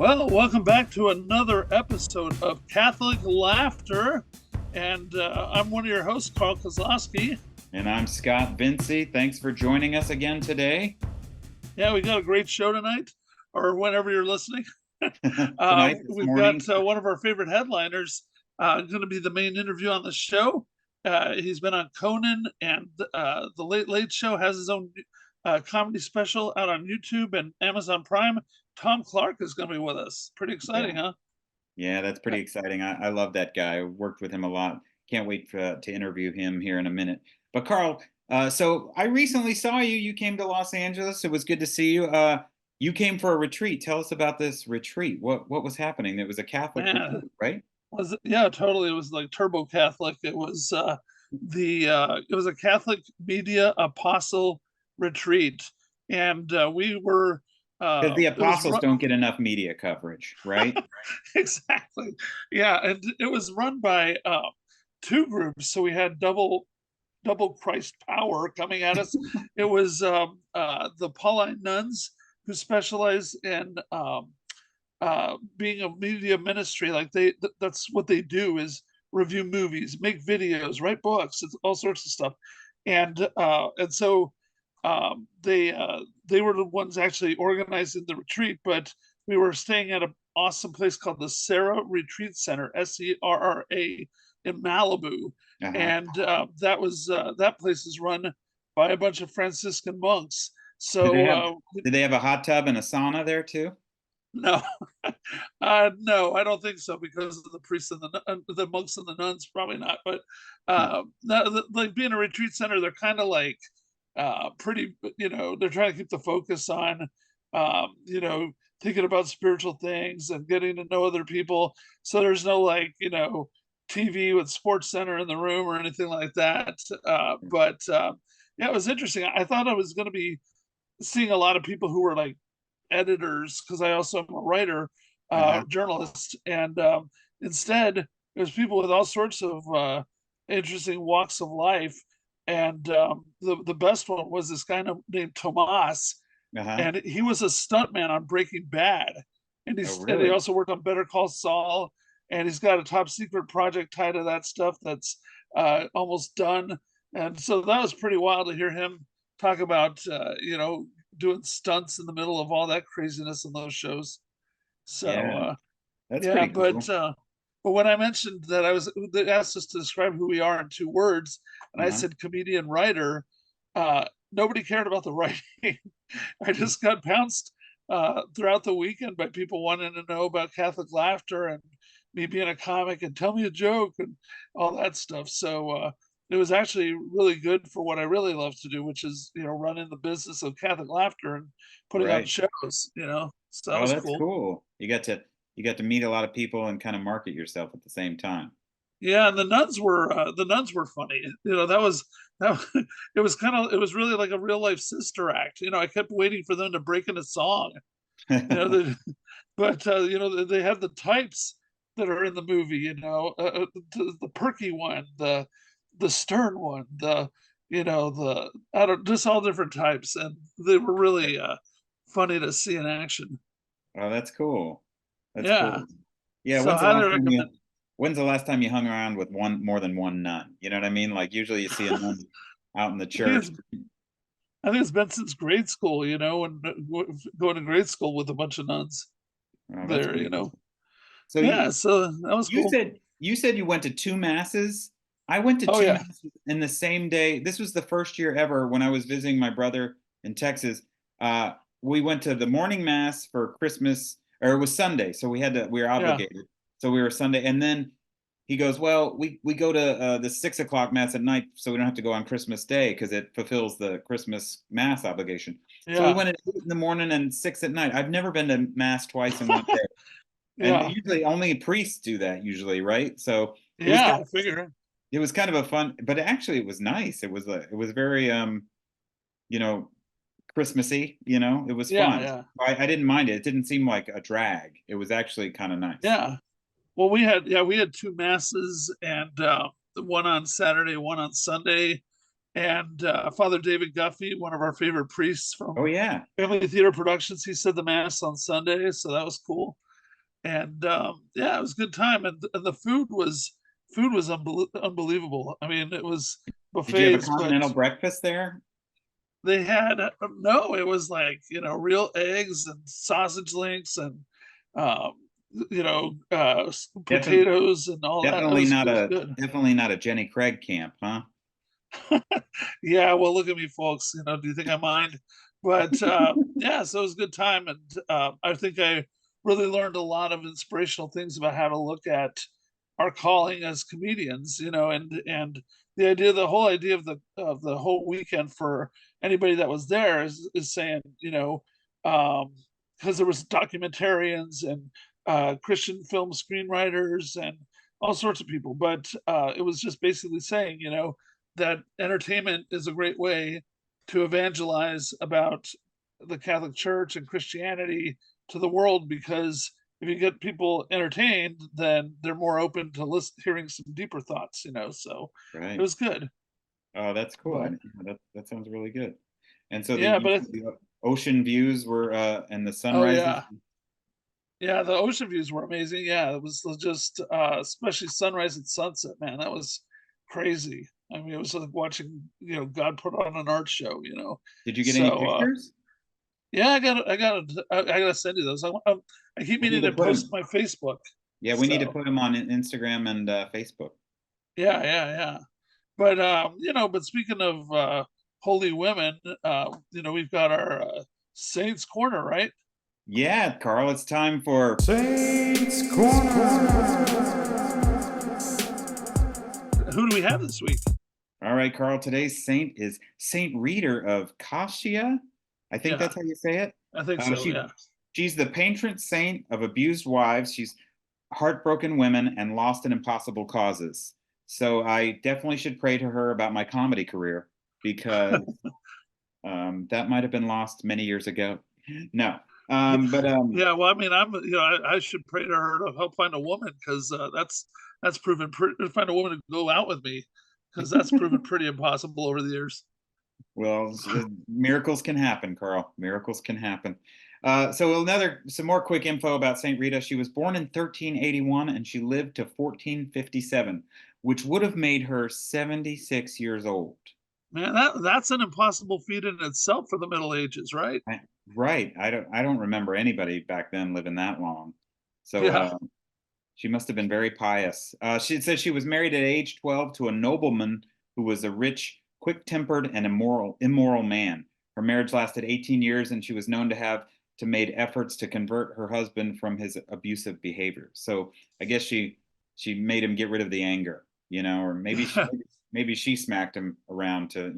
Well, welcome back to another episode of Catholic Laughter. And I'm one of your hosts, Carl Kozlowski. And I'm Scott Vinci. Thanks for joining us again today. Yeah, we got a great show tonight, or whenever you're listening. We've morning. got one of our favorite headliners going to be the main interview on the show. He's been on Conan, and the Late Late Show has his own comedy special out on YouTube and Amazon Prime. Tom Clark is going to be with us. Pretty exciting, huh? Yeah, that's pretty exciting. I love that guy. I worked with him a lot. Can't wait to interview him here in a minute. But Carl, so I recently saw you. You came to Los Angeles. It was good to see you. You came for a retreat. Tell us about this retreat. What was happening? It was a Catholic retreat, right? Yeah, totally. It was like turbo Catholic. It was it was a Catholic media apostle retreat, and we were Because the it was apostles don't get enough media coverage, right? exactly, yeah, and it was run by two groups, so we had double Christ power coming at us. It was the Pauline nuns who specialize in being a media ministry. Like that's what they do, is review movies, make videos, write books, it's all sorts of stuff. And so they were the ones actually organizing the retreat, but we were staying at an awesome place called the Sarah Retreat Center, SERRA, in Malibu. And that place is run by a bunch of Franciscan monks. So did they have a hot tub and a sauna there too? No, no, I don't think so, because of the priests and the monks and the nuns, probably not. But like being a retreat center, they're kind of like pretty, they're trying to keep the focus on, thinking about spiritual things and getting to know other people. So there's no like, TV with Sports Center in the room or anything like that. But yeah, it was interesting. I thought I was going to be seeing a lot of people who were like editors, because I also am a writer, journalist, and instead it was people with all sorts of interesting walks of life. And the best one was this guy named Tomas, and he was a stuntman on Breaking Bad, and and he also worked on Better Call Saul, and he's got a top secret project tied to that stuff that's almost done. And so that was pretty wild to hear him talk about doing stunts in the middle of all that craziness in those shows. So that's pretty cool. But when I mentioned that they asked us to describe who we are in 2 words, and I said comedian writer, nobody cared about the writing. I just got pounced throughout the weekend by people wanting to know about Catholic laughter and me being a comic and tell me a joke and all that stuff. So it was actually really good for what I really love to do, which is, running the business of Catholic laughter and putting on shows, So that was that's cool. You got to meet a lot of people and kind of market yourself at the same time. Yeah, and the nuns were funny. It was really like a real life sister act. I kept waiting for them to break into song. But they have the types that are in the movie. The perky one, the stern one, just all different types, and they were really funny to see in action. Oh, that's cool. That's cool. Yeah. So when's the last time you hung around with more than one nun? You know what I mean? Like usually you see a nun out in the church. I think it's been since grade school, and going to grade school with a bunch of nuns there, Cool. So that was cool. You said you went to 2 masses. I went to 2 masses in the same day. This was the first year ever when I was visiting my brother in Texas. We went to the morning mass for Christmas, or it was Sunday, so we were obligated. Yeah. So we were Sunday, and then he goes, well, we go to the 6 o'clock mass at night, so we don't have to go on Christmas Day because it fulfills the Christmas mass obligation. Yeah. So we went at 8 in the morning and 6 at night. I've never been to mass twice in one day. And usually only priests do that usually, right? So I figure it was kind of a fun, but actually it was nice. It was very Christmassy, it was fun. Yeah. I didn't mind it. It didn't seem like a drag. It was actually kind of nice. Yeah. Well, we had 2 masses, and one on Saturday, one on Sunday. And Father David Guffey, one of our favorite priests from Family Theater Productions, he said the mass on Sunday, so that was cool. and yeah, it was a good time, and the food was unbelievable. I mean, it was Did you have a buffets, but continental breakfast there? they had no, it was like, real eggs and sausage links and um, Definitely, potatoes and all that. It was good. definitely not a Jenny Craig camp, huh? Yeah, well, look at me, folks. Do you think I mind? But yeah, so it was a good time, and I think I really learned a lot of inspirational things about how to look at our calling as comedians. And the whole idea of the whole weekend for anybody that was there is saying, because there was documentarians and Christian film screenwriters and all sorts of people, but it was just basically saying, that entertainment is a great way to evangelize about the Catholic Church and Christianity to the world, because if you get people entertained, then they're more open to hearing some deeper thoughts, So it Right. was good. Oh, that's cool. But That sounds really good. And so yeah, but the ocean views were and the oh sunrises. yeah, yeah, the ocean views were amazing. Yeah, it was just especially sunrise and sunset, man. That was crazy. I mean, it was like watching, God put on an art show, Did you get any So pictures? yeah, I gotta send you those. I keep We need meaning to to put post them. my Facebook. Yeah, we need to So put them on Instagram and Facebook. yeah, yeah, yeah. But but speaking of holy women, we've got our Saints Corner, right? Yeah, Carl, it's time for Saints Corner. Who do we have this week? All right, Carl. Today's saint is Saint Rita of Cascia. I think Yeah, that's how you say it. I think Uh, so. she Yeah. she's the patron saint of abused wives. She's heartbroken women and lost in impossible causes. So I definitely should pray to her about my comedy career because that might have been lost many years ago. No, but Yeah, well, I mean, I should pray to her to help find a woman, because that's proven find a woman to go out with me, because that's proven pretty impossible over the years. well, miracles can happen, Carl. Miracles can happen. So some more quick info about Saint Rita. She was born in 1381 and she lived to 1457, which would have made her 76 years old. Man, that's an impossible feat in itself for the Middle Ages, right? I, right. I don't remember anybody back then living that long. So Yeah. she must have been very pious. She says she was married at age 12 to a nobleman who was a rich, quick-tempered, and immoral man. Her marriage lasted 18 years, and she was known to have made efforts to convert her husband from his abusive behavior. So I guess she made him get rid of the anger, or maybe she smacked him around to,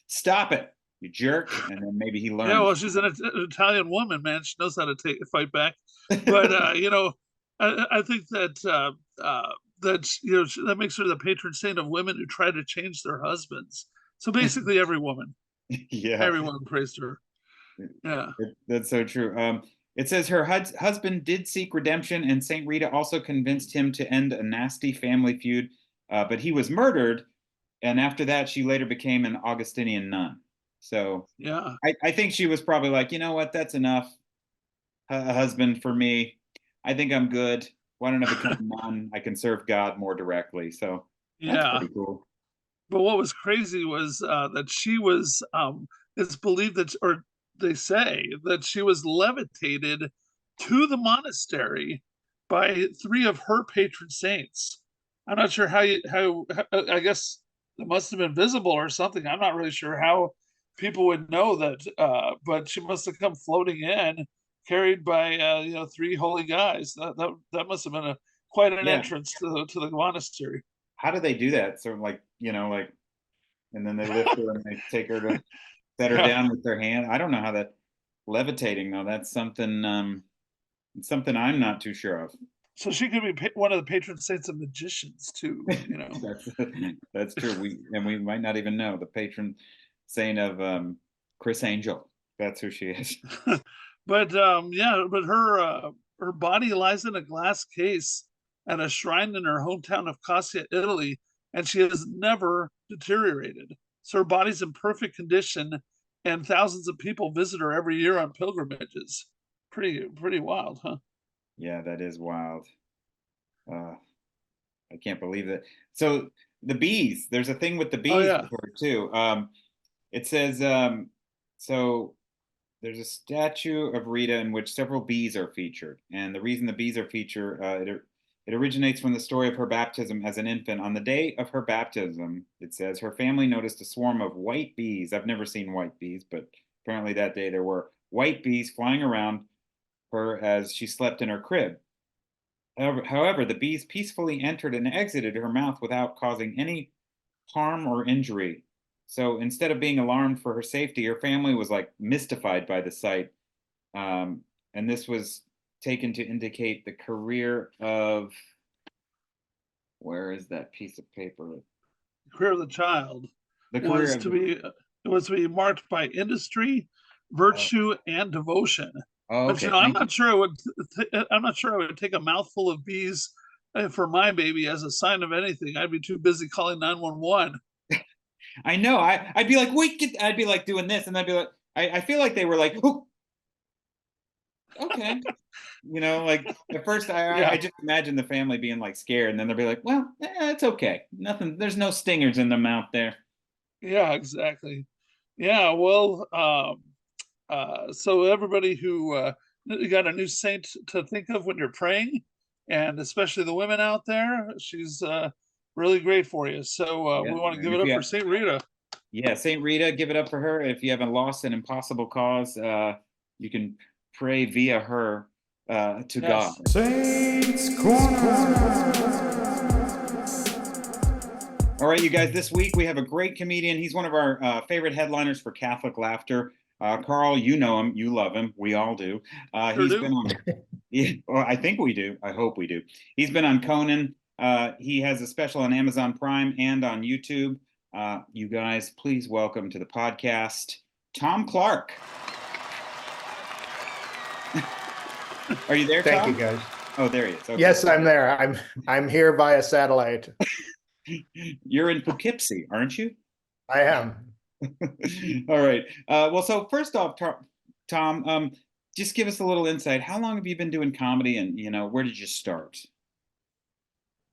stop it, you jerk, and then maybe he Yeah, learned. well, she's an Italian woman, man. She knows how to fight back. But I think that makes her the patron saint of women who try to change their husbands. So basically, Yeah. everyone praised her. Yeah, That's so true. It says her husband did seek redemption, and Saint Rita also convinced him to end a nasty family feud, but he was murdered. And after that, she later became an Augustinian nun. So yeah, I think she was probably like, you know what, that's enough, a husband for me. I think I'm good. Why don't I become a nun? I can serve God more directly. So that's yeah. pretty cool. But what was crazy was that she was. It's believed that, or they say that she was levitated to the monastery by three of her patron saints. I'm not sure how. I guess it must have been visible or something. I'm not really sure how people would know that. But she must have come floating in, carried by three holy guys. That must have been quite an Yeah. entrance to the monastery. How do they do that? So like, like, and then they lift her and they take her to set her Yeah. down with their hand. I don't know how that levitating though. That's something something I'm not too sure of. So she could be one of the patron saints of magicians too. that's that's true. We might not even know the patron saint of Chris Angel. That's who she is. But yeah, but her body lies in a glass case at a shrine in her hometown of Cassia, Italy, and she has never deteriorated. So her body's in perfect condition, and thousands of people visit her every year on pilgrimages. Pretty wild, huh? Yeah, that is wild. Uh, I can't believe that. So the bees, there's a thing with the Oh bees yeah. with her too. It says so there's a statue of Rita in which several bees are featured, and the reason the bees are featured, it originates from the story of her baptism as an infant. On the day of her baptism, it says her family noticed a swarm of white bees. I've never seen white bees, but apparently that day there were white bees flying around her as she slept in her crib. However, the bees peacefully entered and exited her mouth without causing any harm or injury. So instead of being alarmed for her safety, her family was like mystified by the sight. Um, and this was taken to indicate the career of, where is that piece of paper? The career of the child The career was of to the, be marked by industry, oh, virtue, and devotion. oh, But okay, I'm thank you. not sure I would. I'm not sure I would take a mouthful of bees for my baby as a sign of anything. I'd be too busy calling 911. I know, I'd be like, wait, I'd be like doing this, and I'd be like, I feel like they were like, oh, okay. Like at first I Yeah, just imagine the family being like scared, and then they'll be like, well, it's okay. Nothing, there's no stingers in them out there. yeah, exactly. Yeah, well, so everybody who you got a new saint to think of when you're praying, and especially the women out there, she's really great for you. So Yeah. we want to And give it if up you for have, Saint Rita. yeah, Saint Rita, give it up for her. If you haven't lost an impossible cause, you can pray via her to God. Yes. Saints Corner. All right, you guys, this week we have a great comedian. He's one of our favorite headliners for Catholic Laughter. Carl, you know him, you love him, we all do. Sure He's do. been on, yeah, well, I think we do. I hope we do. He's been on Conan. He has a special on Amazon Prime and on YouTube. You guys, please welcome to the podcast, Tom Clark. Are you there, Thank you, Tom? guys. Oh, there he is. Okay. Yes, I'm there. I'm here via satellite. You're in Poughkeepsie, aren't you? I am. All right. Well, so first off, Tom, just give us a little insight. How long have you been doing comedy, and where did you start?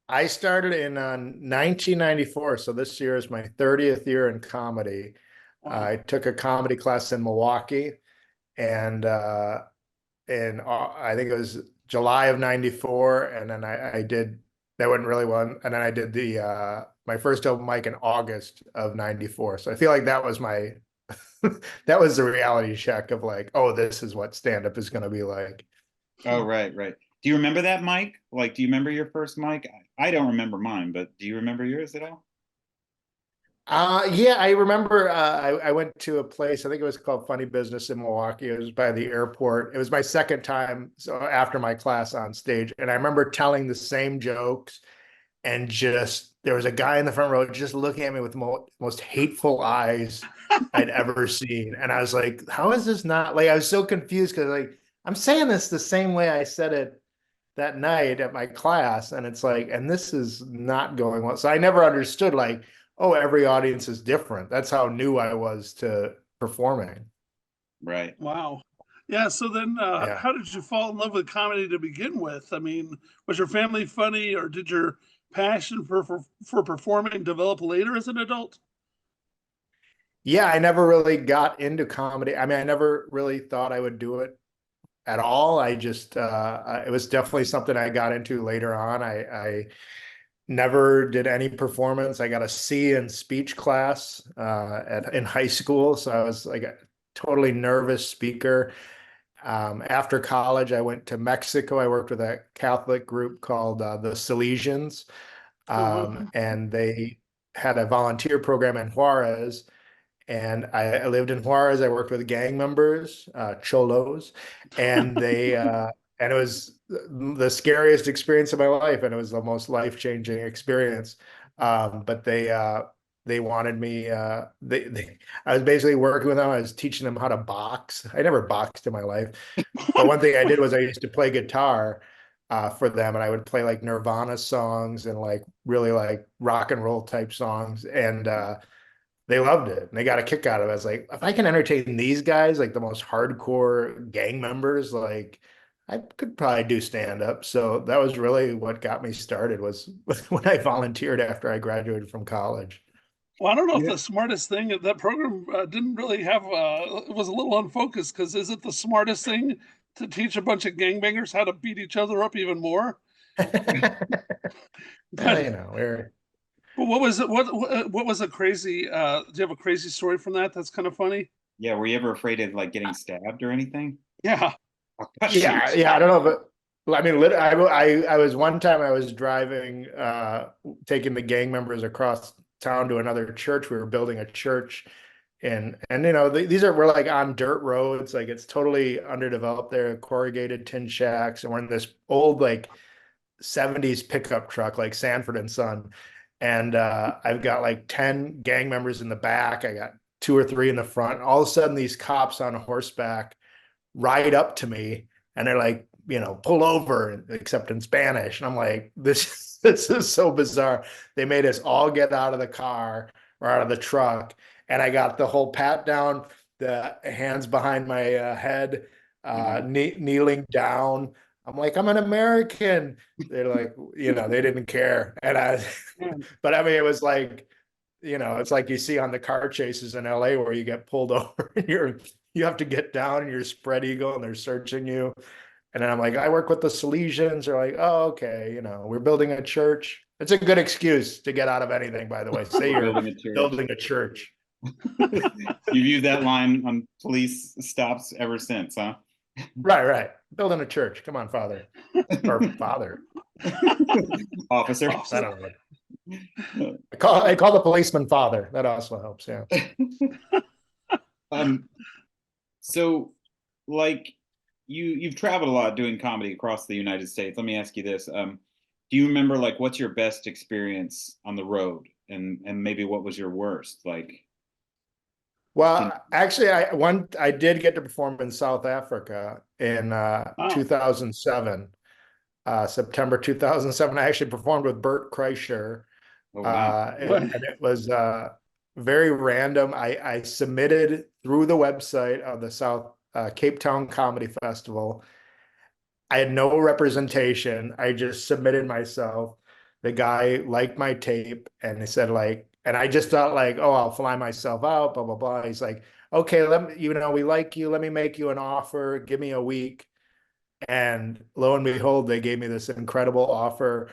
I started in 1994, so this year is my 30th year in comedy. Wow. I took a comedy class in Milwaukee, and I think it was July of '94, and then I did that went really well, and then I did the my first open mic in August of '94. So I feel like that was my that was the reality check of like, oh, this is what stand-up is going to be like. Oh, right, right. Do you remember that mic? Like, do you remember your first mic? I don't remember mine, but do you remember yours at all? Yeah, I remember I went to a place, I think it was called Funny Business in Milwaukee. It was by the airport. It was my second time, so after my class on stage. And I remember telling the same jokes, and just there was a guy in the front row just looking at me with the most hateful eyes I'd ever seen. And I was like, how is this not like I was so confused because like I'm saying this the same way I said it that night at my class, and it's like, and this is not going well. So I never understood like, oh, every audience is different. That's how new I was to performing. Right. Wow. Yeah. So then, Yeah. how did you fall in love with comedy to begin with? I mean, was your family funny, or did your passion for performing develop later as an adult? Yeah, I never really got into comedy. I mean, I never really thought I would do it at all. I just it was definitely something I got into later on. I never did any performance. I got a C in speech class in high school, so I was like a totally nervous speaker. After college, I went to Mexico. I worked with a Catholic group called the Salesians, Oh, wow. and they had a volunteer program in Juarez. And I lived in Juarez. I worked with gang members, cholos, and and it was the scariest experience of my life, and it was the most life-changing experience. But they wanted me. I was basically working with them. I was teaching them how to box. I never boxed in my life, but one thing I did was I used to play guitar for them, and I would play like Nirvana songs and like really like rock and roll type songs, and they loved it and they got a kick out of it. I was like, if I can entertain these guys, like the most hardcore gang members, like I could probably do stand up. So that was really what got me started was when I volunteered after I graduated from college. Well, I don't know if Yeah. the smartest thing that program didn't really have it was a little unfocused because is it the smartest thing to teach a bunch of gangbangers how to beat each other up even more? Well, But we're what was it? What was a crazy? Do you have a crazy story from that? That's kind of funny. Yeah, were you ever afraid of like getting stabbed or anything? Yeah. Oh, yeah, shoot. yeah. I don't know, but well, I mean, I was one time I was driving, taking the gang members across town to another church. We were building a church, and these we're like on dirt roads, like it's totally underdeveloped there, corrugated tin shacks, and we're in this old like 70s pickup truck, like Sanford and Son. And I've got like 10 gang members in the back. I got two or three in the front. All of a sudden, these cops on horseback ride up to me and they're like, pull over, except in Spanish. And I'm like, this is so bizarre. They made us all get out of the car or out of the truck. And I got the whole pat down, the hands behind my head, kneeling down. I'm like, I'm an American. They're like, they didn't care. But I mean, it was like, it's like you see on the car chases in LA where you get pulled over and you have to get down and you're spread eagle and they're searching you. And then I'm like, I work with the Salesians. They're like, oh, okay, we're building a church. It's a good excuse to get out of anything, by the way. Say you're Building a church. building a church. You've used that line on police stops ever since, huh? Right. Building a church. Come on, father. Or father. Officer. I don't know. I call the policeman father. That also helps, yeah. So like you've traveled a lot doing comedy across the United States. Let me ask you this. Do you remember like what's your best experience on the road and maybe what was your worst? Like Well, actually, I did get to perform in South Africa in Wow. 2007, September 2007. I actually performed with Bert Kreischer. oh wow. And it was very random. I submitted through the website of the South Cape Town Comedy Festival. I had no representation. I just submitted myself. The guy liked my tape and he said like, and I just thought like, oh, I'll fly myself out, blah, blah, blah. He's like, okay, we like you. Let me make you an offer. Give me a week. And lo and behold, they gave me this incredible offer.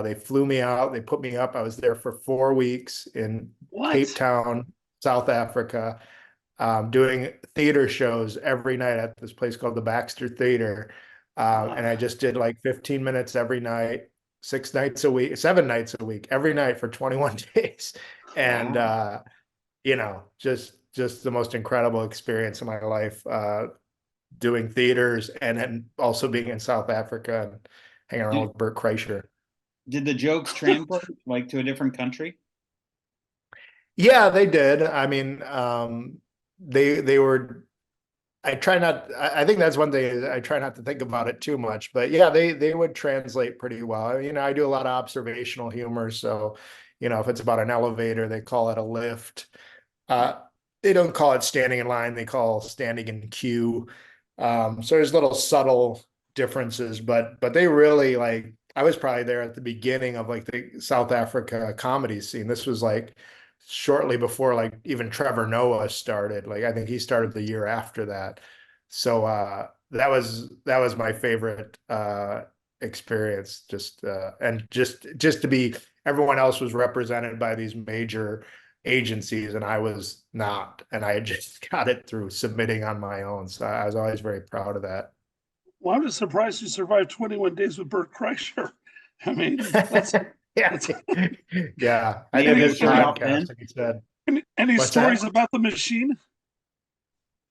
They flew me out. They put me up. I was there for 4 weeks in Cape What? Town, South Africa, doing theater shows every night at this place called the Baxter Theater. And I just did like 15 minutes every night, 6 nights a week, 7 nights a week, every night for 21 days. And, Wow. Just the most incredible experience of my life, doing theaters and then also being in South Africa and hanging around Did, with Bert Kreischer. did the jokes translate like to a different country? Yeah, they did. I mean, they were. I try not. I think that's one thing. I try not to think about it too much. But yeah, they would translate pretty well. I do a lot of observational humor. So, if it's about an elevator, they call it a lift. They don't call it standing in line. They call standing in queue. So there's little subtle differences, but they really like. I was probably there at the beginning of like the South Africa comedy scene. This was like shortly before like even Trevor Noah started. Like I think he started the year after that. So that was my favorite experience. Just to be everyone else was represented by these major agencies and I was not, and I just got it through submitting on my own. So I was always very proud of that. Well, I'm just surprised you survived 21 days with Bert Kreischer. I mean, Yeah, that's yeah. I Maybe did you his shirt off then. podcast and he said, any "What's stories that?" about the machine?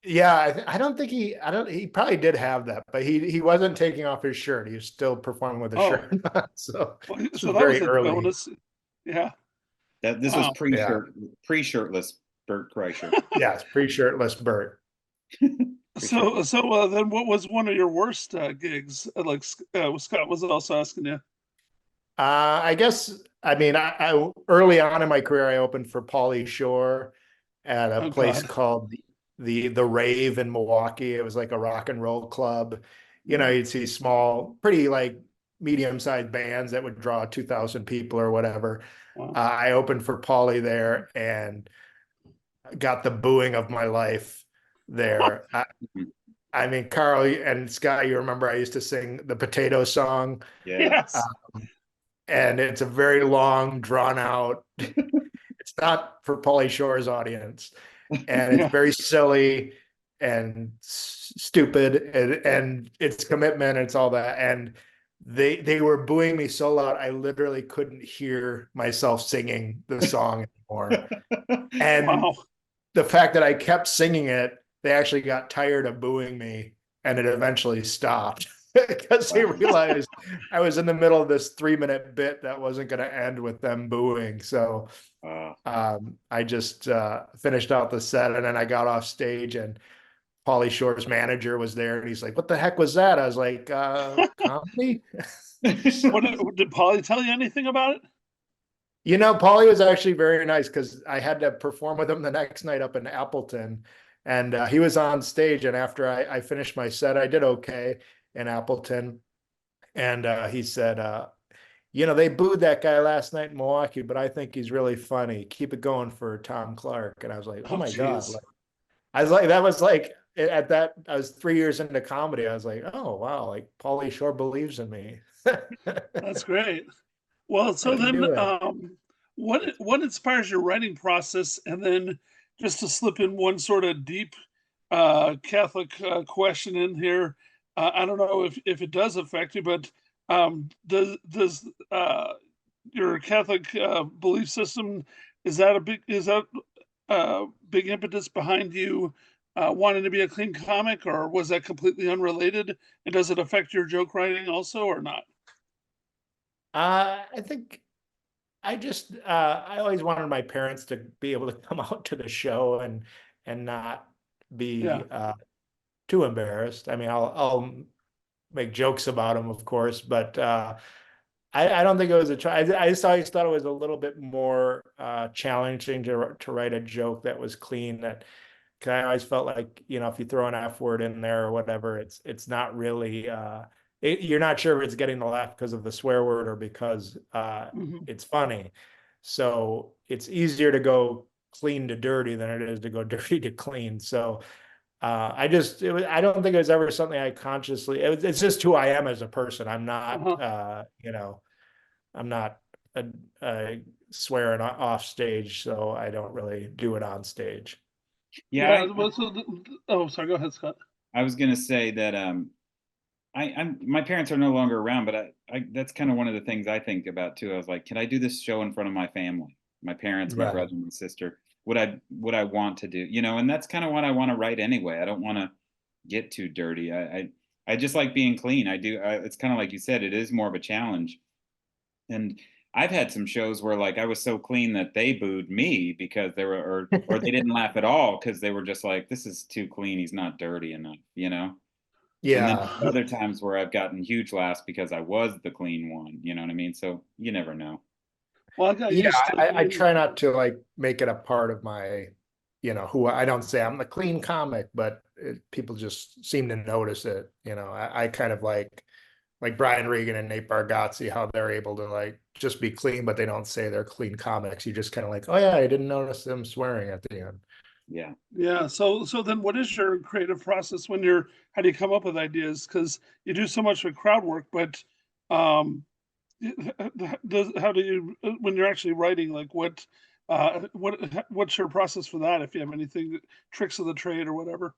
Yeah, I don't think he probably did have that, but he wasn't taking off his shirt. He was still performing with a Oh, shirt on. So well, this so was that was very a early. bonus. Yeah. That this was Wow. Yeah. pre-shirtless Bert Kreischer. Yes, pre-shirtless Bert. So then what was one of your worst gigs? Like Scott was also asking you. I guess I mean I early on in my career I opened for Pauly Shore at a Oh place God. called the Rave in Milwaukee. It was like a rock and roll club. you know, you'd see small, pretty like medium-sized bands that would draw 2,000 people or whatever. Wow. I opened for Paulie there and got the booing of my life there. I mean, Carl and Scott, you remember I used to sing the potato song. Yeah. Yes. And it's a very long, drawn out. It's not for Pauly Shore's audience, and it's Yeah. very silly and stupid, and it's commitment. It's all that, and they were booing me so loud I literally couldn't hear myself singing the song anymore. And Wow. the fact that I kept singing it, they actually got tired of booing me, and it eventually stopped. Because they realized I was in the middle of this 3-minute bit that wasn't going to end with them booing. So I just finished out the set, and then I got off stage, and Pauly Shore's manager was there, and he's like, "What the heck was that?" I was like, "Comedy." Did Polly tell you anything about it? You know, Pauly was actually very nice because I had to perform with him the next night up in Appleton, and he was on stage. And after I finished my set, I did okay in Appleton. And he said, you know, they booed that guy last night in Milwaukee, but I think he's really funny. Keep it going for Tom Clark. And I was like, oh my God. Like, I was like, that was like at that, I was 3 years into comedy. I was like, oh wow, like Pauly Shore believes in me. That's great. Well, I so can then, do it. what inspires your writing process? And then just to slip in one sort of deep Catholic question in here, I don't know if it does affect you, but does your Catholic belief system, is that a big impetus behind you wanting to be a clean comic, or was that completely unrelated? And does it affect your joke writing also, or not? I think I always wanted my parents to be able to come out to the show and not Yeah. be too embarrassed. I mean, I'll make jokes about them, of course, but I don't think it was a try. I just always thought it was a little bit more challenging to write a joke that was clean. That cause I always felt like, you know, if you throw an F word in there or whatever, it's not really you're not sure if it's getting the laugh because of the swear word or because Mhm. it's funny. So it's easier to go clean to dirty than it is to go dirty to clean. So I don't think it was ever something I consciously, it's just who I am as a person. I'm not, Uh-huh. you know, I'm not swearing off stage, so I don't really do it on stage. Yeah, Yeah. Well, oh, sorry. Go ahead, Scott. I was gonna say that I'm my parents are no longer around, but I that's kind of one of the things I think about too. I was like, can I do this show in front of my family, my parents, my Right. brother, my sister? Would I want to do, you know? And that's kind of what I want to write anyway. I don't want to get too dirty. I just like being clean. I do. It's kind of like you said. It is more of a challenge. And I've had some shows where like I was so clean that they booed me because they were or they didn't laugh at all because they were just like, this is too clean. He's not dirty enough, you know? And then Yeah. other times where I've gotten huge laughs because I was the clean one, you know what I mean? So you never know. Well, I got Yeah, used to I being. try not to like make it a part of my, you know, who I don't say I'm the clean comic, but people just seem to notice it. You know, I kind of like Brian Regan and Nate Bargatze, how they're able to like just be clean, but they don't say they're clean comics. You just kind of like, oh yeah, I didn't notice them swearing at the end. Yeah. Yeah. So then, what is your creative process when you're? How do you come up with ideas? Because you do so much with crowd work, but um, how do you when you're actually writing? Like what's your process for that? If you have anything, tricks of the trade or whatever.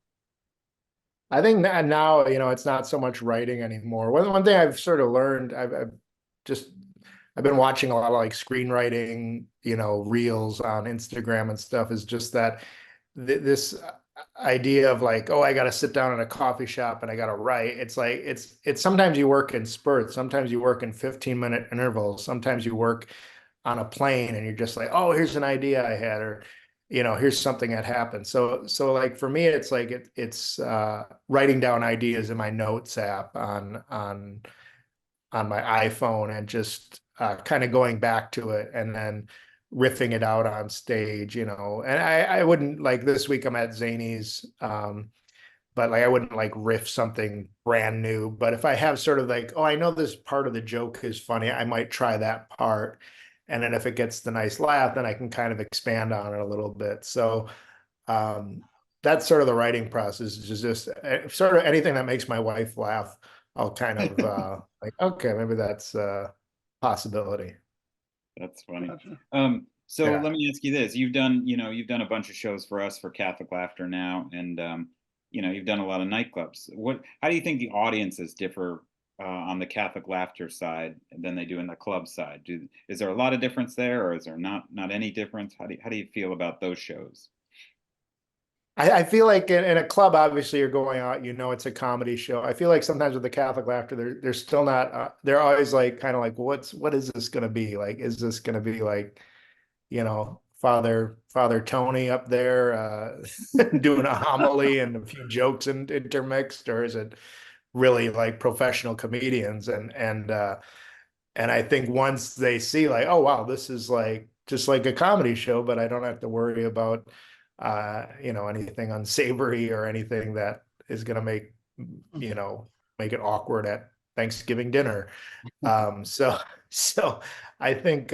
I think now, you know, it's not so much writing anymore. One thing I've sort of learned, just I've been watching a lot of like screenwriting, you know, reels on Instagram and stuff, is just that this idea of like, oh, I got to sit down in a coffee shop and I got to write. It's like it's sometimes you work in spurts, sometimes you work in 15-minute intervals, sometimes you work on a plane and you're just like, oh, here's an idea I had, or you know, here's something that happened. So like for me, it's like it's writing down ideas in my notes app on my iPhone and just kind of going back to it and then riffing it out on stage, you know. And I wouldn't like this week I'm at Zany's, but like I wouldn't like riff something brand new. But if I have sort of like, oh, I know this part of the joke is funny, I might try that part. And then if it gets the nice laugh, then I can kind of expand on it a little bit. So um, that's sort of the writing process, is just sort of anything that makes my wife laugh. I'll kind of like, okay, maybe that's a possibility. That's funny. Gotcha. So Yeah. let me ask you this. You've done a bunch of shows for us for Catholic Laughter now, and you've done a lot of nightclubs. How do you think the audiences differ on the Catholic Laughter side than they do in the club side? Is there a lot of difference there, or is there not any difference? How do you feel about those shows? I feel like in a club, obviously you're going out, it's a comedy show. I feel like sometimes with the Catholic Laughter, they're still not, they're always like, kind of like, what is this going to be? Like, is this going to be like, Father Tony up there doing a homily and a few jokes intermixed, or is it really like professional comedians? And I think once they see like, oh wow, this is like just like a comedy show, but I don't have to worry about anything unsavory or anything that is gonna make it awkward at Thanksgiving dinner. So so I think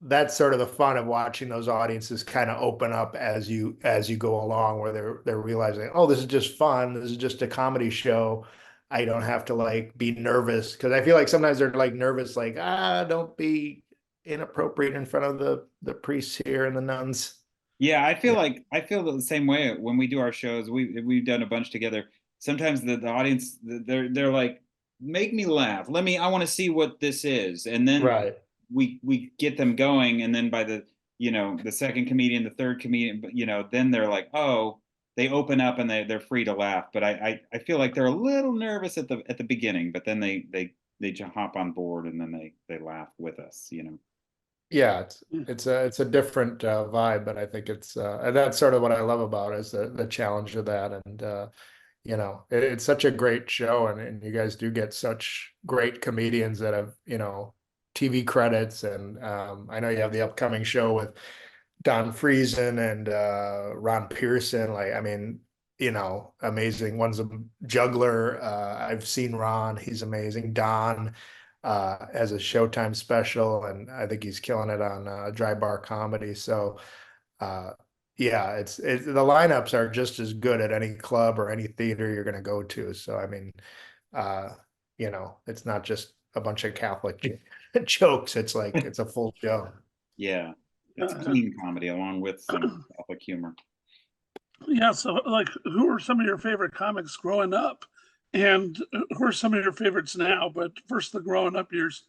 that's sort of the fun of watching those audiences kind of open up as you go along, where they're realizing, oh, this is just fun. This is just a comedy show. I don't have to like be nervous, because I feel like sometimes they're like nervous, like, don't be inappropriate in front of the priests here and the nuns. Yeah, I feel Yeah. like I feel the same way when we do our shows. We've done a bunch together. Sometimes the audience they're like, make me laugh. I want to see what this is. And then Right. we get them going, and then by the second comedian, the third comedian, but then they're like, oh, they open up and they're free to laugh. But I feel like they're a little nervous at the beginning, but then they just hop on board, and then they laugh with us. Yeah, it's Yeah. it's a different vibe, but I think and that's sort of what I love about it, is the challenge of that. And it's such a great show, and you guys do get such great comedians that have TV credits. And I know you have the upcoming show with Don Friesen and Ron Pearson. Like, I mean, amazing. One's a juggler. I've seen Ron; he's amazing. Don as a Showtime special, and I think he's killing it on Dry Bar Comedy. So uh, yeah, the lineups are just as good at any club or any theater you're going to go to. So I mean, uh, it's not just a bunch of Catholic jokes. It's like it's a full show. Yeah, it's Uh, clean comedy along with some Catholic humor. yeah. So, like, who are some of your favorite comics growing up, and who are some of your favorites now? But first, the growing up years.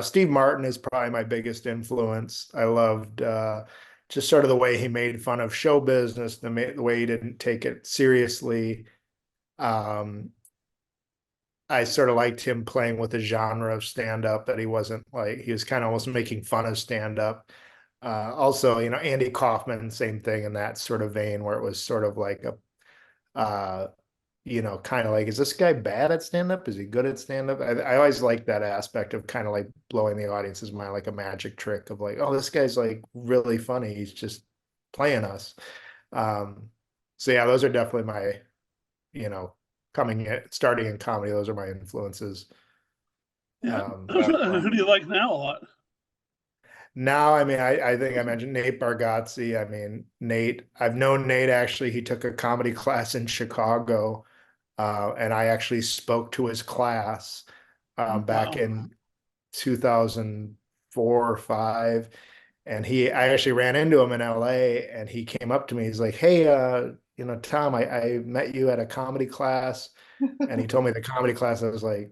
Steve Martin is probably my biggest influence. I loved just sort of the way he made fun of show business, the way he didn't take it seriously. Um, I sort of liked him playing with the genre of stand up, that he wasn't like, he was kind of almost making fun of stand up. Also, Andy Kaufman, same thing in that sort of vein, where it was sort of like kind of like, is this guy bad at stand up? Is he good at stand up? I always like that aspect of kind of like blowing the audience's mind, like a magic trick of like, oh, this guy's like really funny. He's just playing us. Um, so yeah, those are definitely my, you know, starting in comedy. Those are my influences. Yeah. Um, Who do you like now a lot? Now, I mean, I think I mentioned Nate Bargatze. I mean, I've known Nate actually. He took a comedy class in Chicago, and I actually spoke to his class back Wow. in 2004 or five. And I actually ran into him in LA, and he came up to me. He's like, hey, Tom, I met you at a comedy class. And he told me the comedy class. I was like,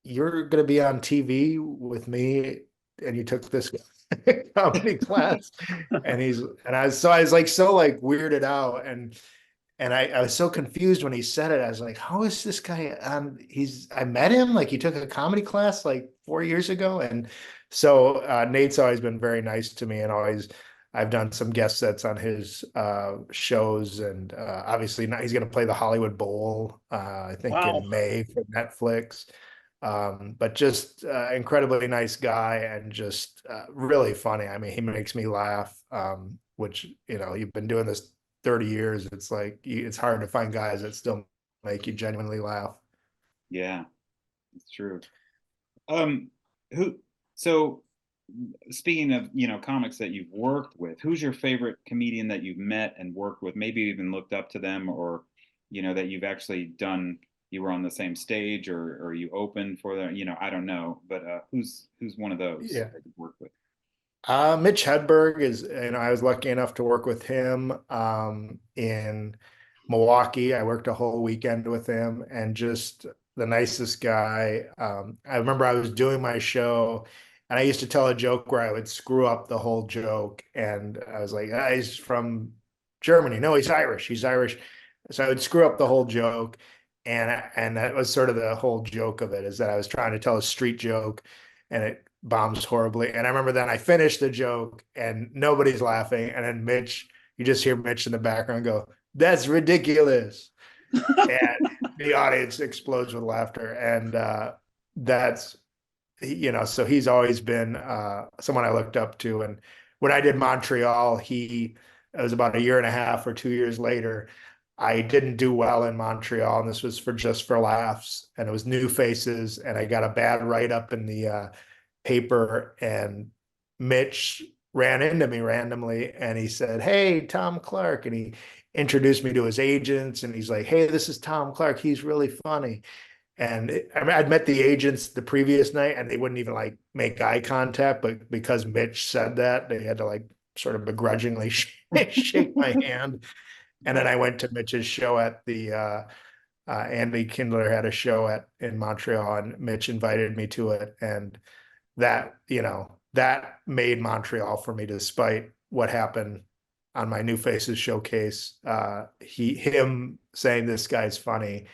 you're going to be on TV with me, and you took this comedy class. And I was like so like weirded out, and I was so confused when he said it. I was like, how is this guy on? I met him, like he took a comedy class like 4 years ago. And so Nate's always been very nice to me, and I've done some guest sets on his shows. And obviously now he's going to play the Hollywood Bowl, I think Wow. in May for Netflix. But just incredibly nice guy, and just really funny. I mean, he makes me laugh, which, you've been doing this 30 years, it's like it's hard to find guys that still make you genuinely laugh. Yeah, it's true. Um, who, so speaking of, comics that you've worked with, who's your favorite comedian that you've met and worked with, maybe even looked up to them, or, that you've actually done, you were on the same stage, or you opened for them, I don't know, but who's one of those Yeah. that you've worked with? Mitch Hedberg is, and I was lucky enough to work with him in Milwaukee. I worked a whole weekend with him, and just the nicest guy. I remember I was doing my show, and I used to tell a joke where I would screw up the whole joke, and I was like, ah, he's from Germany. No, he's Irish. He's Irish. So I would screw up the whole joke, and that was sort of the whole joke of it, is that I was trying to tell a street joke, and it bombs horribly. And I remember then I finished the joke and nobody's laughing. And then Mitch, you just hear Mitch in the background go, "That's ridiculous." And the audience explodes with laughter. And that's, so he's always been someone I looked up to. And when I did Montreal, it was about a year and a half or 2 years later. I didn't do well in Montreal, and this was for Just for Laughs, and it was new faces, and I got a bad write up in the paper, and Mitch ran into me randomly and he said, "Hey, Tom Clark." And he introduced me to his agents, and he's like, "Hey, this is Tom Clark. He's really funny." And I mean, I'd met the agents the previous night and they wouldn't even like make eye contact, but because Mitch said that, they had to like sort of begrudgingly shake my hand. And then I went to Mitch's show at the Andy Kindler had a show in Montreal, and Mitch invited me to it. And that made Montreal for me, despite what happened on my New Faces showcase. Him saying this guy's funny,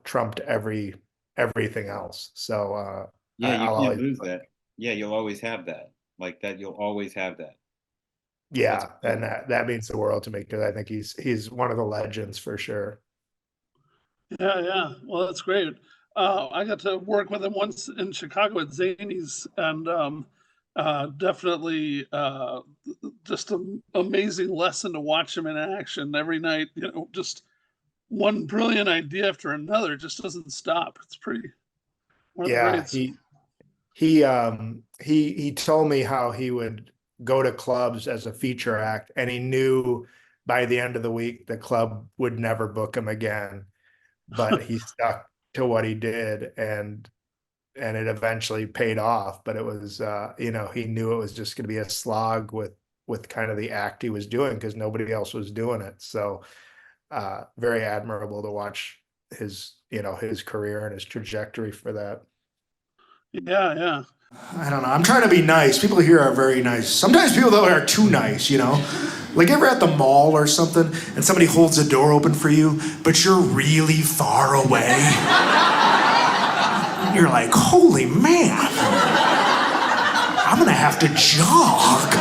trumped everything else. So Yeah, you I'll can't always, lose that. Yeah, you'll always have that. Like that, you'll always have that. That's yeah, cool. and that means the world to me, because I think he's one of the legends for sure. Yeah, yeah. Well, that's great. I got to work with him once in Chicago at Zany's, and definitely just an amazing lesson to watch him in action every night. Just one brilliant idea after another. It just doesn't stop. It's pretty one of the Yeah, greats. he told me how he would go to clubs as a feature act, and he knew by the end of the week the club would never book him again, but he stuck to what he did, and it eventually paid off. But it was he knew it was just going to be a slog with kind of the act he was doing, because nobody else was doing it. So very admirable to watch his career and his trajectory for that. Yeah, yeah. I don't know. I'm trying to be nice. People here are very nice. Sometimes people, though, are too nice, Like ever at the mall or something, and somebody holds a door open for you, but you're really far away. You're like, holy man, I'm gonna have to jog.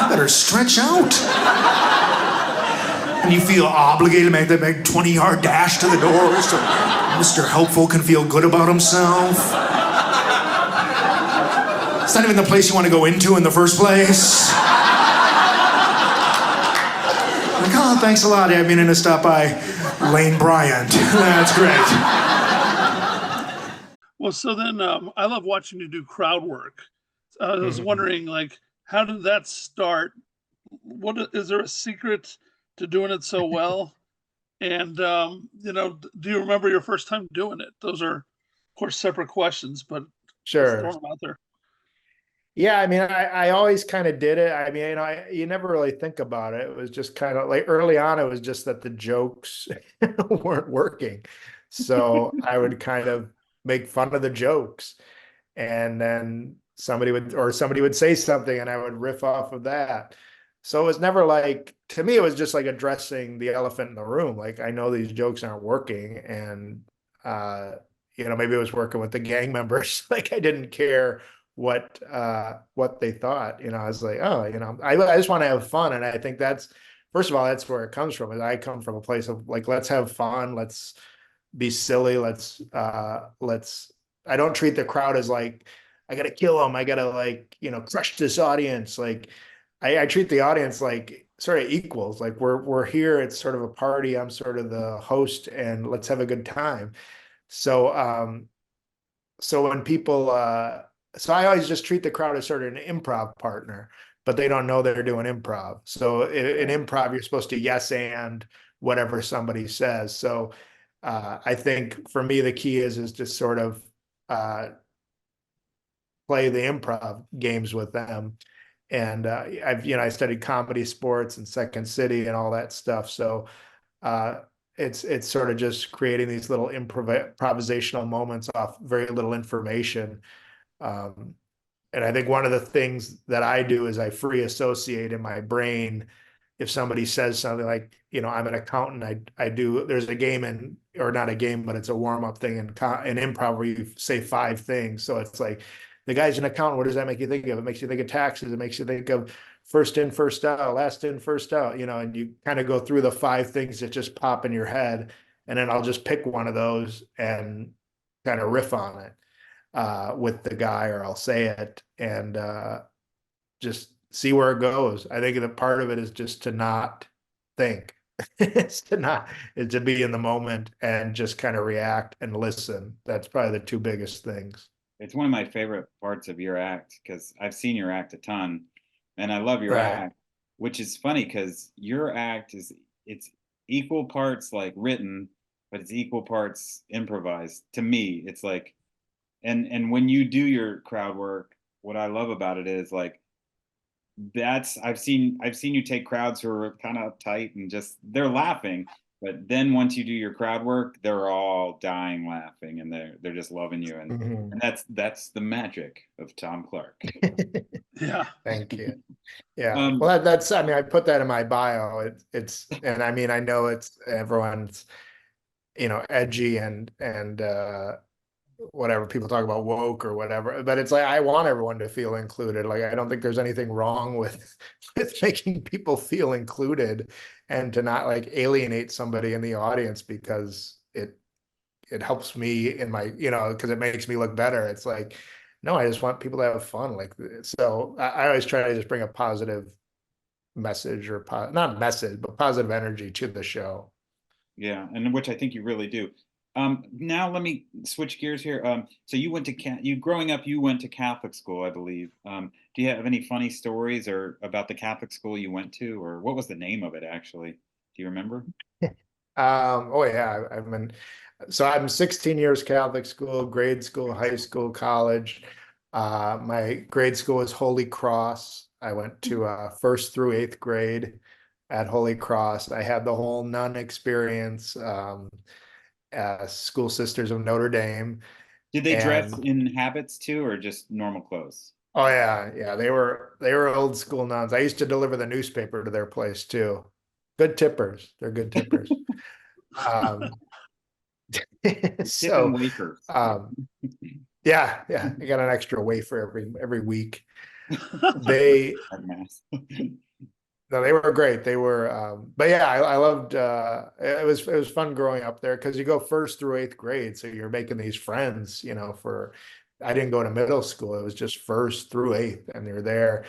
I better stretch out. And you feel obligated to make that big 20-yard dash to the door so Mr. Helpful can feel good about himself. It's not even the place you want to go into in the first place. Like, oh, thanks a lot. I've been in to stop by Lane Bryant. That's great. Well, so then I love watching you do crowd work. I was Mhm. wondering, like, how did that start? Is there a secret to doing it so well? And do you remember your first time doing it? Those are, of course, separate questions, but just Sure. throwing them out there. Yeah, I mean, I always kind of did it. I mean, you never really think about it. It was just kind of like early on, it was just that the jokes weren't working. So I would kind of make fun of the jokes. And then somebody would say something and I would riff off of that. So it was never like, to me, it was just like addressing the elephant in the room. Like, I know these jokes aren't working. And, maybe it was working with the gang members. Like, I didn't care what they thought. I was like, oh, I just want to have fun. And I think first of all, that's where it comes from. Is I come from a place of like, let's have fun, let's be silly, I don't treat the crowd as like, I gotta kill them, I gotta like, crush this audience. Like I treat the audience like sort of equals. Like we're here, it's sort of a party. I'm sort of the host, and let's have a good time. So so when people so I always just treat the crowd as sort of an improv partner, but they don't know they're doing improv. So in improv, you're supposed to yes and whatever somebody says. So I think for me the key is to sort of play the improv games with them. And I've I studied comedy, sports, and Second City and all that stuff. So uh, it's sort of just creating these little improvisational moments off very little information. Um, and I think one of the things that I do is I free associate in my brain. If somebody says something like, I'm an accountant, I do, there's a game or not a game, but it's a warm up thing in improv where you say 5 things. So it's like, the guy's an accountant. What does that make you think of? It makes you think of taxes. It makes you think of first in, first out, last in, first out, and you kind of go through the 5 things that just pop in your head. And then I'll just pick one of those and kind of riff on it with the guy, or I'll say it and just see where it goes. I think the part of it is just to not think. It's to be in the moment and just kind of react and listen. That's probably the 2 biggest things. It's one of my favorite parts of your act because I've seen your act a ton, and I love your act, which is funny because your act it's equal parts like written, but it's equal parts improvised. To me, it's like, and when you do your crowd work, what I love about it is like I've seen you take crowds who are kind of uptight and just they're laughing, but then once you do your crowd work, they're all dying laughing and they're just loving you, and that's the magic of Tom Clark. Yeah. Thank you. Yeah. Well, that's, I mean, I put that in my bio. And I mean, I know it's everyone's, edgy and whatever people talk about woke or whatever, but it's like I want everyone to feel included. Like I don't think there's anything wrong with making people feel included, and to not like alienate somebody in the audience because it helps me in my, because it makes me look better. It's like, no, I just want people to have fun. Like, so I always try to just bring a positive message or not message, but positive energy to the show. Yeah, and which I think you really do. Now let me switch gears here. So you went to growing up, you went to Catholic school, I believe. Do you have any funny stories or about the Catholic school you went to, or what was the name of it actually? Do you remember? Oh yeah, so I'm 16 years Catholic school, grade school, high school, college. My grade school was Holy Cross. I went to 1st through 8th grade at Holy Cross. I had the whole nun experience. School Sisters of Notre Dame. Did they dress in habits too, or just normal clothes? Oh yeah, they were old school nuns. I used to deliver the newspaper to their place too. Good tippers. They're good tippers. So yeah, I got an extra wafer every week. No, they were great. They were, but yeah, I loved. It was fun growing up there because you go 1st through 8th grade, so you're making these friends. I didn't go to middle school; it was just 1st through 8th, and you're there.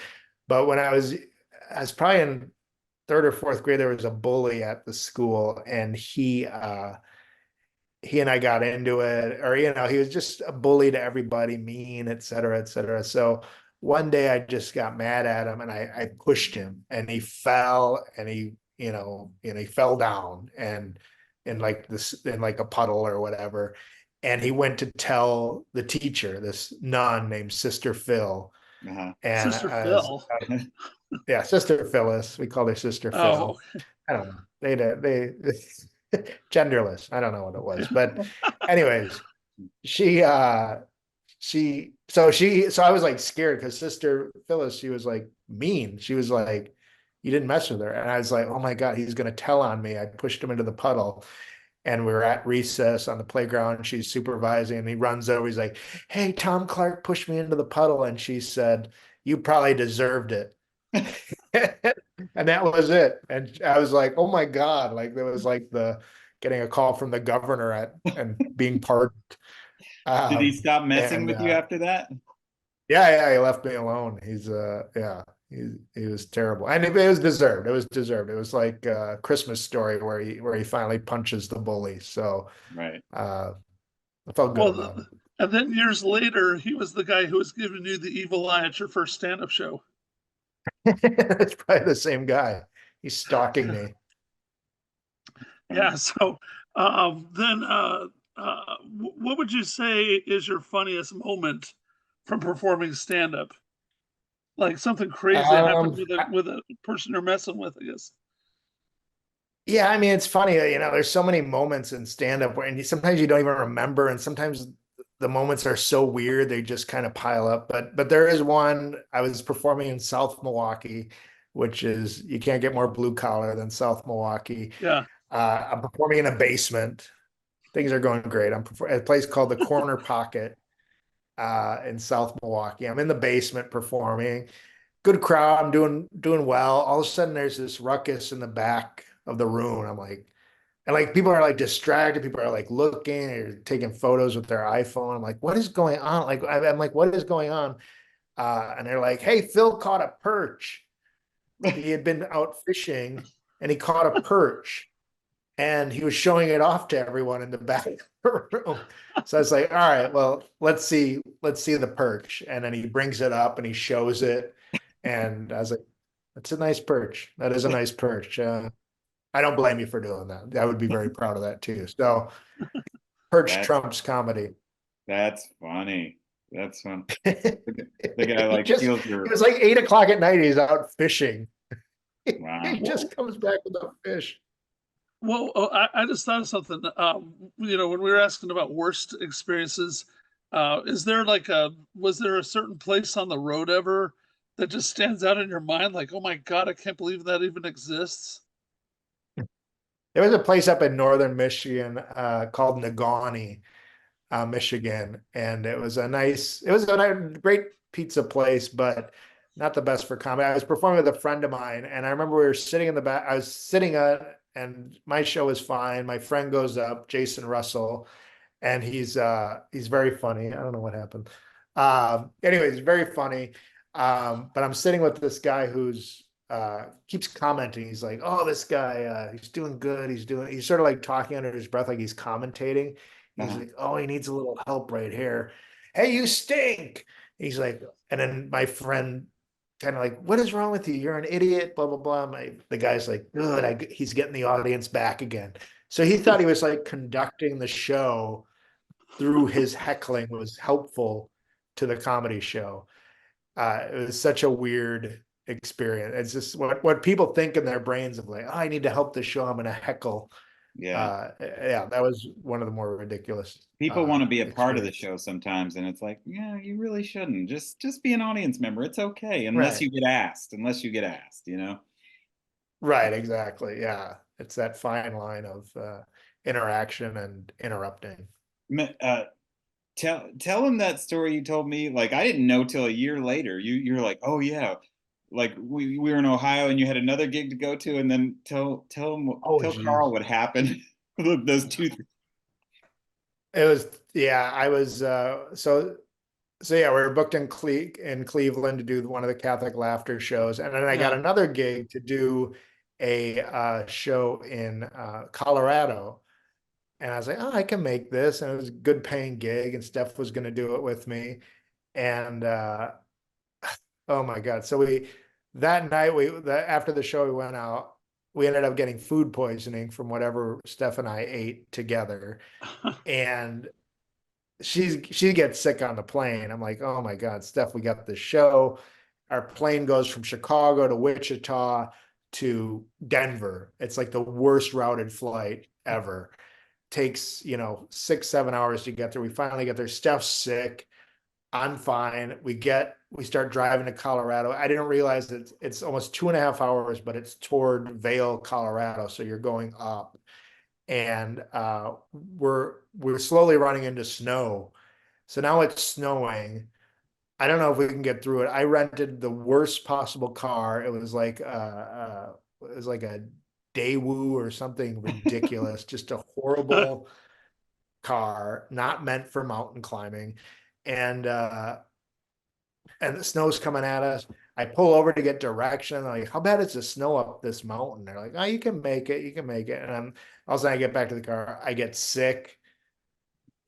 But when I was probably in 3rd or 4th grade, there was a bully at the school, and he and I got into it, or he was just a bully to everybody, mean, et cetera, et cetera. So one day I just got mad at him and I pushed him and he fell and he fell down and in like a puddle or whatever. And he went to tell the teacher, this nun named Sister Phil. Uh-huh. And Sister Phil. Yeah, Sister Phyllis. We called her Sister Phil. I don't know. They genderless. I don't know what it was, but anyways, so I was like scared because Sister Phyllis, she was like mean. She was like, you didn't mess with her. And I was like, oh my God, he's going to tell on me. I pushed him into the puddle and we were at recess on the playground. She's supervising and he runs over. He's like, hey, Tom Clark pushed me into the puddle. And she said, you probably deserved it. And that was it. And I was like, oh my God, like there was like getting a call from the governor and being pardoned. Did he stop messing with you after that? Yeah, he left me alone. He's He was terrible, and it was deserved. It was deserved. It was like a Christmas Story where he finally punches the bully. So Right. I felt good Well, about it. and then years later, he was the guy who was giving you the evil eye at your first stand-up show. It's probably the same guy. He's stalking me. Yeah. So then, what would you say is your funniest moment from performing stand-up? Like something crazy that happened Um, with a person you're messing with, I guess. yeah, I mean, it's funny, there's so many moments in stand-up where, and sometimes you don't even remember, and sometimes the moments are so weird they just kind of pile up. But there is one. I was performing in South Milwaukee, which is, you can't get more blue collar than South Milwaukee. Yeah. I'm performing in a basement. Things are going great. I'm at a place called the Corner Pocket in South Milwaukee. I'm in the basement performing. Good crowd. I'm doing well. All of a sudden, there's this ruckus in the back of the room. I'm like, and like people are like distracted. People are like looking or taking photos with their iPhone. I'm like, what is going on? Like, I'm like, what is going on? And they're like, hey, Phil caught a perch. He had been out fishing and he caught a perch and he was showing it off to everyone in the back of the room. So I was like, all right, well, let's see the perch. And then he brings it up and he shows it. And I was like, that's a nice perch. That is a nice perch. I don't blame you for doing that. I would be very proud of that too. So perch That's trumps comedy. that's funny. That's fun. The guy like steals It your was like 8 o'clock at night. He's out fishing. wow. He just comes back with a fish. Well, I just thought of something. When we were asking about worst experiences, is there was there a certain place on the road ever that just stands out in your mind? Like, oh my God, I can't believe that even exists. There was a place up in northern Michigan called Negaunee, Michigan, and it was a great pizza place, but not the best for comedy. I was performing with a friend of mine, and I remember we were sitting in the back. I was sitting and my show was fine. My friend goes up, Jason Russell, and he's very funny. I don't know what happened. Anyways, very funny. But I'm sitting with this guy who's keeps commenting. He's like, "Oh, this guy, he's doing good. He's sort of like talking under his breath, like he's commentating. He's Uh-huh. like, oh, he needs a little help right here. Hey, you stink." He's like, and then my friend kind of like, "What is wrong with you? You're an idiot." Blah blah blah. The guy's like, "Good." He's getting the audience back again. So he thought he was like conducting the show through his heckling was helpful to the comedy show. It was such a weird experience. It's just what people think in their brains of like, oh, I need to help the show. I'm going to heckle. Yeah. Yeah, that was one of the more ridiculous People want to be a part of the experiences. show sometimes, and it's like, yeah, you really shouldn't. Just be an audience member. It's okay, unless Right. you get asked. Unless you get asked, you know. Right. Exactly. Yeah. It's that fine line of interaction and interrupting. Uh, tell him that story you told me. Like I didn't know till a year later. You're like, oh yeah, like we were in Ohio and you had another gig to go to, and then Oh, tell Carl geez. what happened. Those two. It was, yeah, I was, so yeah, we were booked in Cleveland to do one of the Catholic Laughter shows, and then I got Yeah. another gig to do a show in Colorado, and I was like, oh, I can make this, and it was a good paying gig, and Steph was going to do it with me, and oh my God, so that night after the show we went out, we ended up getting food poisoning from whatever Steph and I ate together, and she gets sick on the plane. I'm like, oh my God, Steph, we got the show. Our plane goes from Chicago to Wichita to Denver. It's like the worst routed flight ever. Takes, 6, 7 hours to get there. We finally get there. Steph's sick. I'm fine. We start driving to Colorado. I didn't realize that it's almost 2.5 hours, but it's toward Vail, Colorado. So you're going up and we're slowly running into snow. So now it's snowing. I don't know if we can get through it. I rented the worst possible car. It was like a Daewoo or something ridiculous, just a horrible car, not meant for mountain climbing. And and the snow's coming at us. I pull over to get direction. I'm like, how bad is the snow up this mountain? They're like, oh, you can make it. You can make it. And all of a sudden I get back to the car. I get sick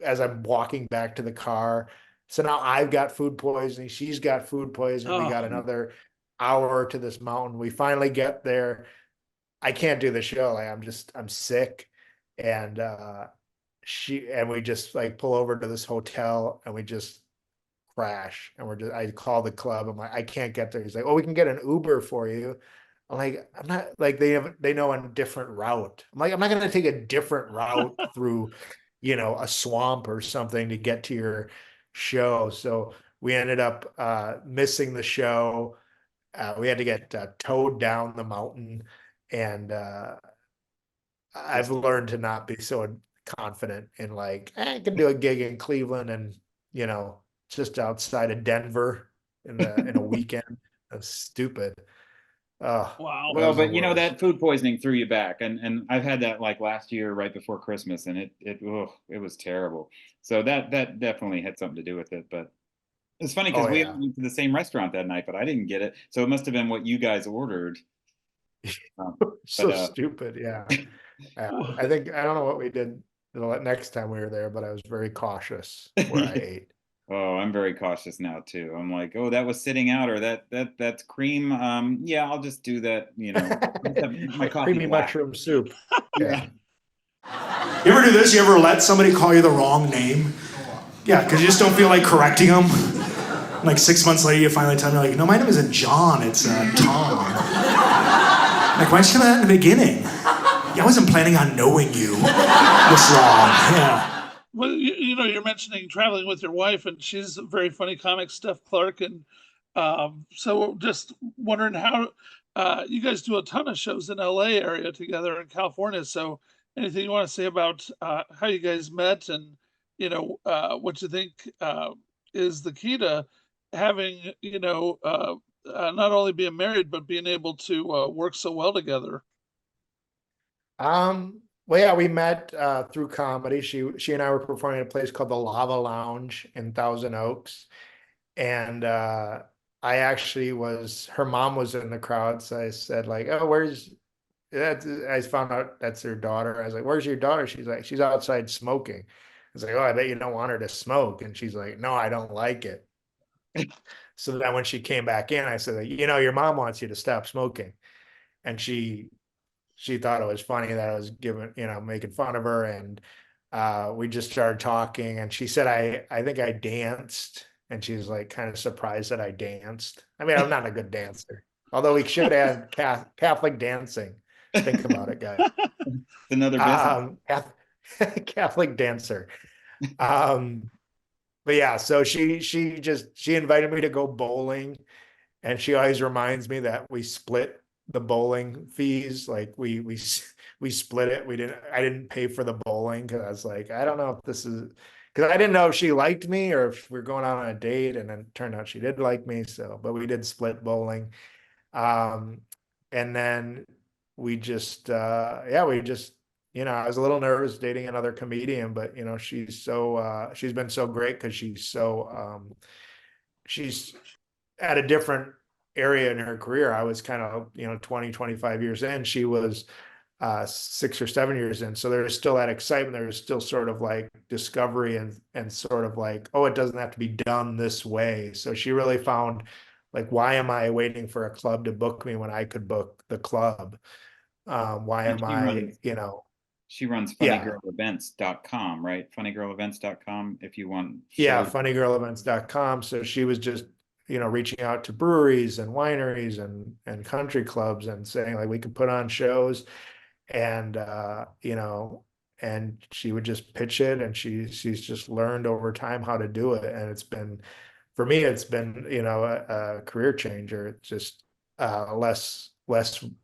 as I'm walking back to the car. So now I've got food poisoning. She's got food poisoning. We Oh, got another hour to this mountain. We finally get there. I can't do the show. Like I'm sick. And we just like pull over to this hotel and we just crash. And I call the club. I'm like, I can't get there. He's like, oh, we can get an Uber for you. I'm like, I'm not like they know a different route. I'm like, I'm not gonna take a different route through, a swamp or something to get to your show. So we ended up missing the show. We had to get towed down the mountain, and I've learned to not be so confident in like, I can do a gig in Cleveland and just outside of Denver in a weekend. That's stupid. Oh, wow. that Well, was the but worst. that food poisoning threw you back, and I've had that like last year right before Christmas, and it was terrible. So that definitely had something to do with it. But it's funny because Oh we yeah. all went to the same restaurant that night, but I didn't get it. So it must have been what you guys ordered. So But stupid. Yeah. I think I don't know what we did the next time we were there, but I was very cautious where I ate. oh, I'm very cautious now too. I'm like, oh, that was sitting out, or that's cream. Yeah, I'll just do that. I'll just have my coffee Creamy black. mushroom soup. Yeah. Yeah. You ever do this? You ever let somebody call you the wrong name? Yeah, because you just don't feel like correcting them. Like 6 months later, you finally tell them, you're like, no, my name isn't John, it's Tom. Like, why'd you tell me that in the beginning? Yeah, I wasn't planning on knowing you this long. Yeah. Well, you're mentioning traveling with your wife, and she's a very funny comic, Steph Clark, and so just wondering how you guys do a ton of shows in LA area together in California. So anything you want to say about how you guys met, and what you think is the key to having not only being married but being able to work so well together? Well, yeah, we met through comedy. She and I were performing at a place called the Lava Lounge in Thousand Oaks. And I actually her mom was in the crowd. So I said, like, oh, where's that? I found out that's her daughter. I was like, where's your daughter? She's like, she's outside smoking. I was like, oh, I bet you don't want her to smoke. And she's like, no, I don't like it. So then when she came back in, I said, your mom wants you to stop smoking. And she thought it was funny that I was making fun of her. And we just started talking, and she said, I think I danced. And she's like kind of surprised that I danced. I mean, I'm not a good dancer, although we should add Catholic dancing. Think about it, guys. Another business. Catholic dancer. But yeah, so she invited me to go bowling, and she always reminds me that we split the bowling fees. Like we split it. I didn't pay for the bowling because I was like, I don't know if this is, because I didn't know if she liked me or if we're going out on a date, and then it turned out she did like me. So, but we did split bowling. And then we just I was a little nervous dating another comedian, but she's been so great because she's at a different area in her career. I was kind of 20, 25 years in. She was 6 or 7 years in. So there's still that excitement. There's still sort of like discovery and sort of like, oh, it doesn't have to be done this way. So she really found, like, why am I waiting for a club to book me when I could book the club? Why And am I, she runs yeah, funnygirlevents.com, right? Funnygirlevents.com if you want yeah, shows. funnygirlevents.com. So she was just, reaching out to breweries and wineries and country clubs and saying, like, we could put on shows, and and she would just pitch it, and she's just learned over time how to do it. And for me, it's been, a career changer. It's just less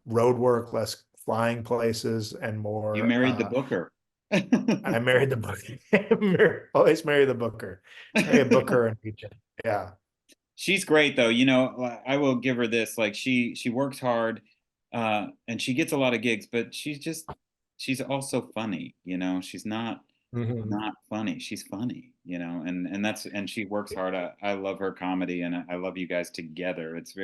road work, less flying places, and You more married the booker. I married the booker. Always marry the booker. Marry a booker and agent. Yeah. She's great though. I will give her this. Like she works hard, and she gets a lot of gigs, but she's also funny. She's not not funny. She's funny, you know, and she works hard. I love her comedy, and I love you guys together. It's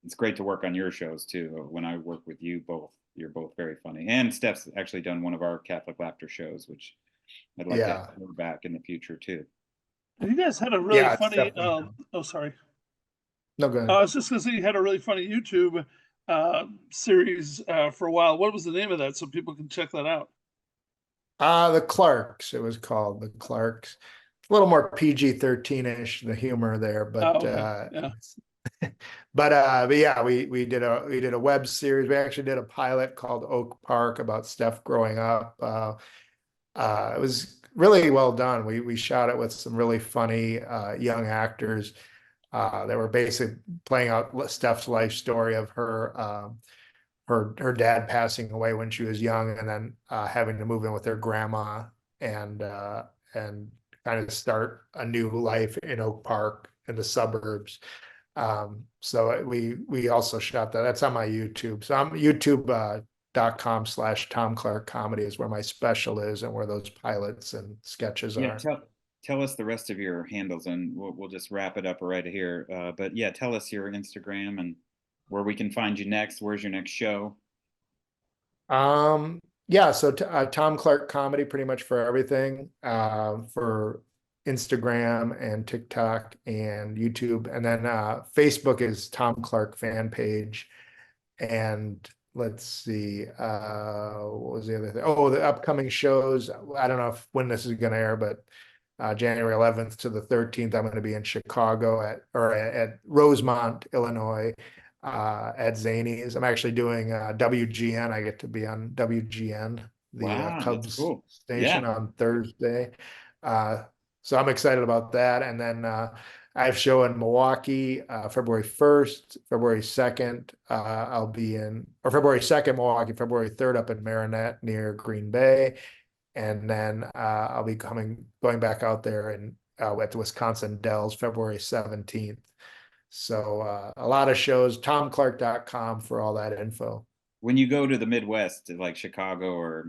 it's great to work on your shows too. When I work with you both, you're both very funny. And Steph's actually done one of our Catholic Laughter shows, which I'd like to have her back in the future too. You guys had a really funny. Sorry. No, go ahead. I was just gonna say you had a really funny YouTube series for a while. What was the name of that, so people can check that out? The Clarks. It was called The Clarks. A little more PG-13-ish, the humor there, but but yeah, we did a web series. We actually did a pilot called Oak Park about Steph growing up. It was really well done. We shot it with some really funny young actors that were basically playing out Steph's life story of her her dad passing away when she was young, and then having to move in with her grandma and kind of start a new life in Oak Park in the suburbs. So we also shot that. That's on my YouTube. So I'm youtube.com/Tom Clark Comedy is where my special is, and where those pilots and sketches are. Tell us the rest of your handles, and we'll just wrap it up right here. But yeah, tell us your Instagram and where we can find you next. Where's your next show? Yeah, so Tom Clark Comedy pretty much for everything, for Instagram and TikTok and YouTube, and then Facebook is Tom Clark fan page. And let's see, what was the other thing? Oh, the upcoming shows. I don't know when this is going to air, but January 11th to the 13th, I'm going to be in Chicago at Rosemont, Illinois, at Zanies. I'm actually doing WGN. I get to be on WGN, the Cubs station on Thursday. So I'm excited about that. And then I have a show in Milwaukee, February 1st, February 2nd. I'll be February 2nd, Milwaukee, February 3rd up in Marinette near Green Bay. And then I'll be going back out there at the Wisconsin Dells, February 17th. So a lot of shows, TomClark.com for all that info. When you go to the Midwest, like Chicago or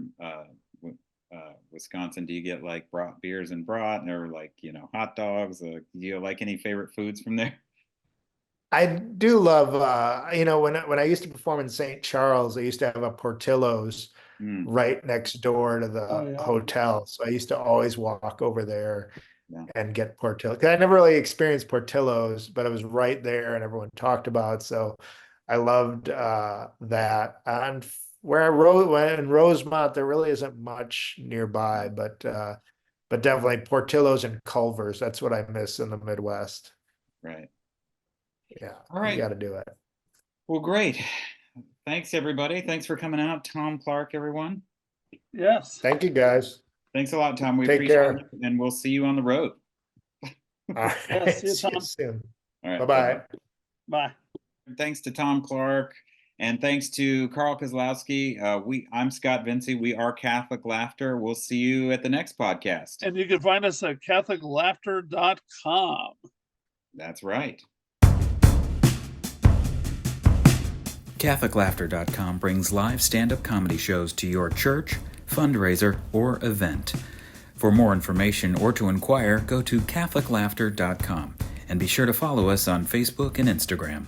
Wisconsin, do you get like beers and brat, or like, hot dogs? Do you like any favorite foods from there? I do love, when I used to perform in St. Charles, I used to have a Portillo's right next door to the hotel. So I used to always walk over there and get Portillo's. 'Cause I never really experienced Portillo's, but it was right there and everyone talked about it. So I loved that. And in Rosemont, there really isn't much nearby, but definitely Portillo's and Culver's. That's what I miss in the Midwest. Right. Yeah. All right. You got to do it. Well, great. Thanks, everybody. Thanks for coming out. Tom Clark, everyone. Yes. Thank you, guys. Thanks a lot, Tom. We Take appreciate care. it, and we'll see you on the road. All right. See you, Tom. Soon. All right. Bye-bye. Bye. Thanks to Tom Clark, and thanks to Carl Kozlowski. I'm Scott Vinci. We are Catholic Laughter. We'll see you at the next podcast. And you can find us at CatholicLaughter.com. That's right. CatholicLaughter.com brings live stand-up comedy shows to your church, fundraiser, or event. For more information or to inquire, go to CatholicLaughter.com and be sure to follow us on Facebook and Instagram.